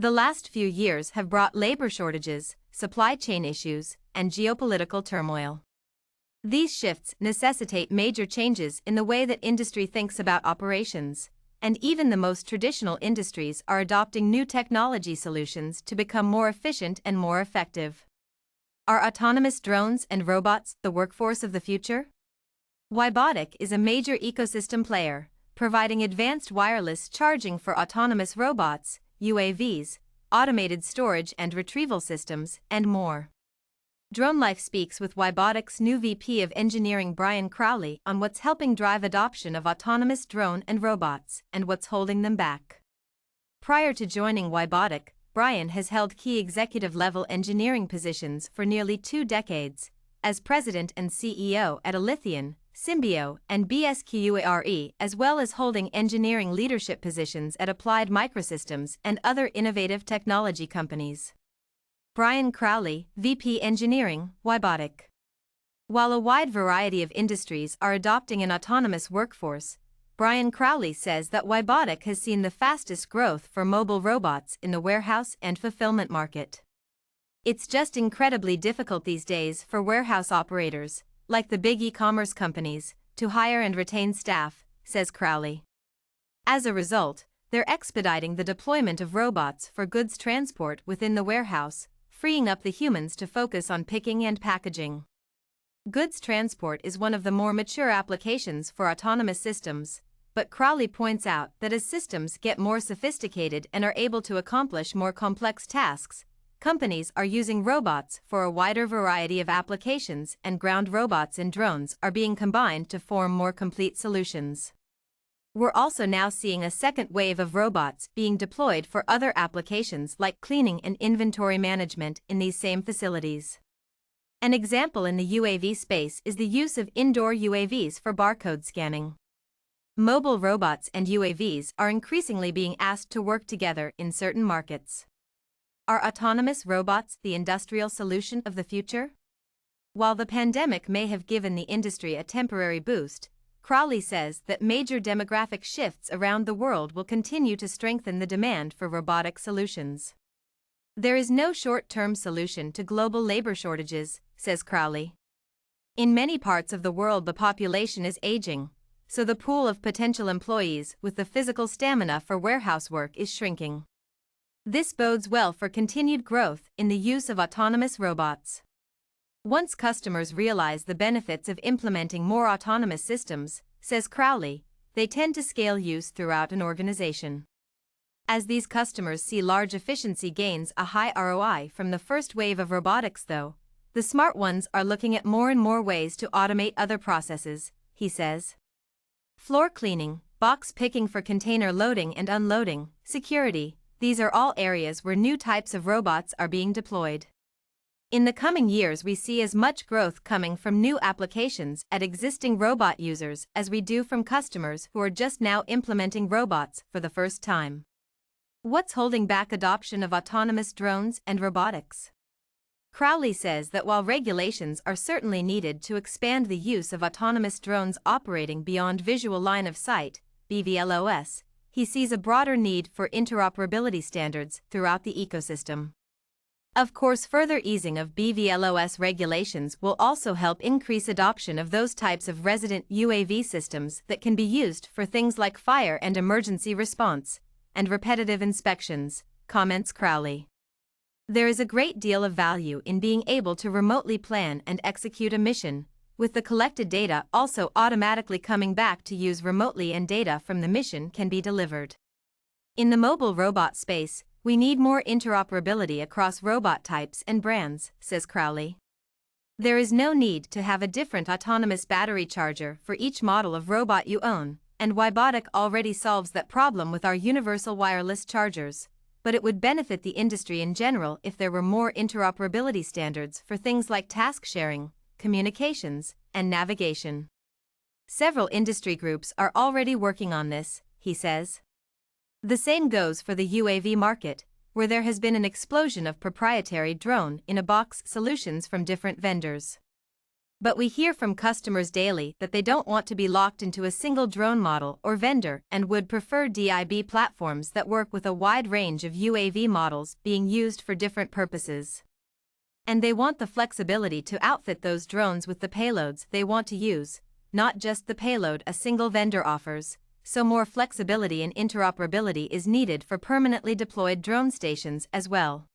The last few years have brought labor shortages, supply chain issues, and geopolitical turmoil. These shifts necessitate major changes in the way that industry thinks about operations, and even the most traditional industries are adopting new technology solutions to become more efficient and more effective. Are autonomous drones and robots the workforce of the future? WiBotic is a major ecosystem player, providing advanced wireless charging for autonomous robots, UAVs, automated storage and retrieval systems, and more. DroneLife speaks with WiBotic's new VP of Engineering Brian Crowley on what's helping drive adoption of autonomous drone and robots, and what's holding them back. Prior to joining WiBotic, Brian has held key executive-level engineering positions for nearly 2 decades, as president and CEO at Alithian, Symbio, and BSQARE, as well as holding engineering leadership positions at Applied Microsystems and other innovative technology companies. Brian Crowley, VP Engineering, WiBotic. While a wide variety of industries are adopting an autonomous workforce, Brian Crowley says that WiBotic has seen the fastest growth for mobile robots in the warehouse and fulfillment market. It's just incredibly difficult these days for warehouse operators, like the big e-commerce companies, to hire and retain staff, says Crowley. As a result, they're expediting the deployment of robots for goods transport within the warehouse, freeing up the humans to focus on picking and packaging. Goods transport is one of the more mature applications for autonomous systems, but Crowley points out that as systems get more sophisticated and are able to accomplish more complex tasks, companies are using robots for a wider variety of applications, and ground robots and drones are being combined to form more complete solutions. We're also now seeing a second wave of robots being deployed for other applications like cleaning and inventory management in these same facilities. An example in the UAV space is the use of indoor UAVs for barcode scanning. Mobile robots and UAVs are increasingly being asked to work together in certain markets. Are autonomous robots the industrial solution of the future? While the pandemic may have given the industry a temporary boost, Crowley says that major demographic shifts around the world will continue to strengthen the demand for robotic solutions. There is no short-term solution to global labor shortages, says Crowley. In many parts of the world, the population is aging, so the pool of potential employees with the physical stamina for warehouse work is shrinking. This bodes well for continued growth in the use of autonomous robots. Once customers realize the benefits of implementing more autonomous systems, says Crowley, they tend to scale use throughout an organization. As these customers see large efficiency gains, a high ROI from the first wave of robotics, though, the smart ones are looking at more and more ways to automate other processes, he says. Floor cleaning, box picking for container loading and unloading, security, these are all areas where new types of robots are being deployed. In the coming years, we see as much growth coming from new applications at existing robot users as we do from customers who are just now implementing robots for the first time. What's holding back adoption of autonomous drones and robotics? Crowley says that while regulations are certainly needed to expand the use of autonomous drones operating beyond visual line of sight, BVLOS, he sees a broader need for interoperability standards throughout the ecosystem. Of course, further easing of BVLOS regulations will also help increase adoption of those types of resident UAV systems that can be used for things like fire and emergency response, and repetitive inspections, comments Crowley. There is a great deal of value in being able to remotely plan and execute a mission, with the collected data also automatically coming back to use remotely, and data from the mission can be delivered. In the mobile robot space, we need more interoperability across robot types and brands, says Crowley. There is no need to have a different autonomous battery charger for each model of robot you own, and WiBotic already solves that problem with our universal wireless chargers, but it would benefit the industry in general if there were more interoperability standards for things like task sharing, communications, and navigation. Several industry groups are already working on this, he says. The same goes for the UAV market, where there has been an explosion of proprietary drone-in-a-box solutions from different vendors. But we hear from customers daily that they don't want to be locked into a single drone model or vendor and would prefer DIB platforms that work with a wide range of UAV models being used for different purposes. And they want the flexibility to outfit those drones with the payloads they want to use, not just the payload a single vendor offers, so more flexibility and interoperability is needed for permanently deployed drone stations as well.